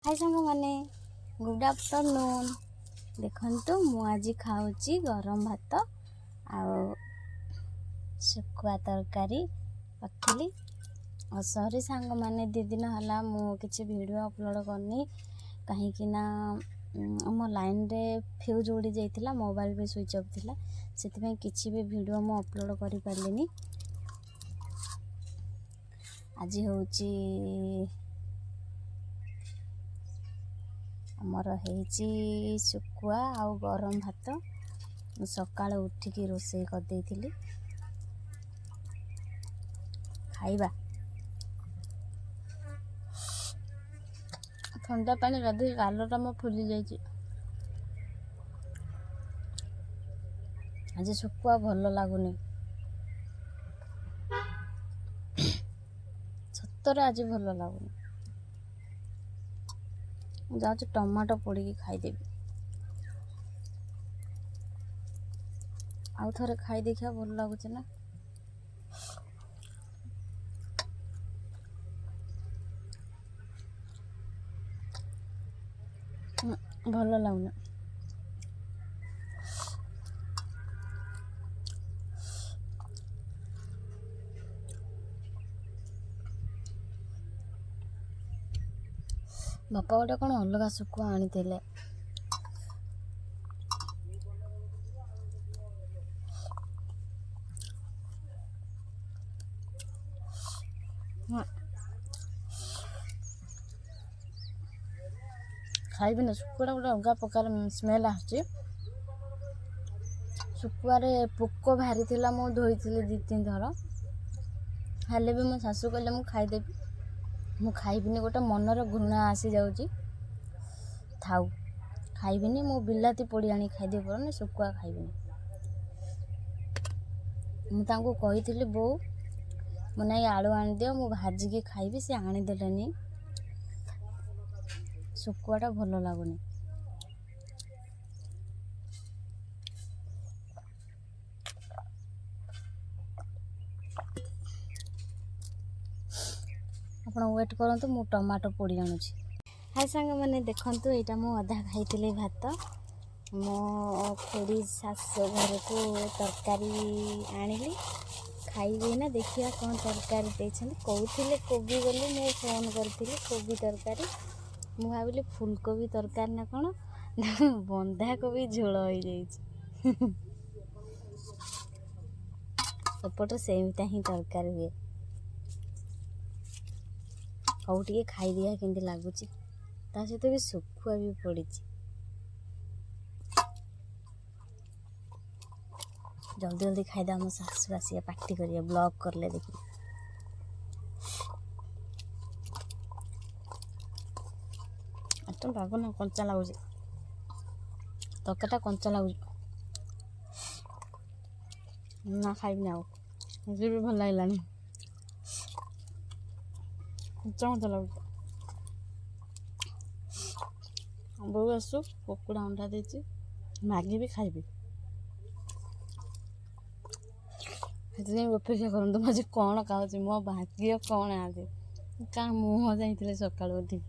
हाय सांग माने good afternoon. देखंतु मु आज खाऊची गरम भात आउ शुखुआ तरकारी पकली। और सॉरी सांग माने दी दिन हला मु किछि वीडियो अपलोड करनी कहीं ना मो लाइन रे फ्यूज उड़ी जाइतिला, मोबाइल भी स्विच ऑफ थिला, सेति किछि भी वीडियो मु अपलोड करि पारलिनी। आज होची आमर हेची शुखुआ आउ गरम भात। सकाळ उठिकी रोषेई कर देइथिली, खाइबा। ठंडा पानी गाधे गालटा मो फुली जाइछि। आज शुखुआ भल लागुनी, सतरे आज भल लागुनी। जाऊँ टमाटो पोड़ी खाईदेवी, आउ थे खाई देखा भल लगुच ना। भल लगुना। बापा गोटे कौन अलग शुखुआ आनी खाइबी ना। शुखुआ गोटे अलग प्रकार स्मेल आसुची। शुखुआरे पोक बाहरी थिला, मु धोईथिली 2-3 थर। हेले भी मो सासू कहले मु खाईदेवी, मु खाइबिनी। गोटे मनर घृणा आसी जाउची, थाउ खाइबिनी। मु बिलाती पोड़ी आनी खाइदे पर शुखुआ खाइबिनी। मु तांको कहिथिली बो मो नाई आलू आनी दियो, मु भाजिकी खाइबी। से आनी देलेनी। शुखुआटा भल लागुनी। आपण वेट करंतु, मु टमाटो पोड़ी आनुची। हाय सांग माने देखंतु, एटा मु अधा खाइथिली भात। मो खुड़ी सासु घर को तरकारी आनिली, खाइबे ना। देखिया कौन तरकारी देछन। कहूथिले कोबी बोली, मु फोन करथिली कोबी तरकारी। मु भाबिली फूलकोबी तरकारी ना कौन, बंधा कोबी झोल हो जाइछि। सपोर्ट सेमता ही तरकारी हुए। हौ टिके खाई दिया केंति लागुची। ता सहित भी शुखुआ भी पड़ीछि। जल्दी जल्दी खाईदा, मो सासु आसिया पार्टी करिए ब्लॉग करले देखि। लागो ना कंचा लागुची, तरकारीटा कंचा लागुची ना। खाइबी ना, मुझे भी भल लागलानी। कंचा कंचा लागुची। बोउ आसु कुकुड़ा अंडा देछि, मैगी भी खाइबी। अपेक्षा करते आज कौन खाऊँ, मो भाग्य कौन आज क्या मुँह जाइए सकाल उठी।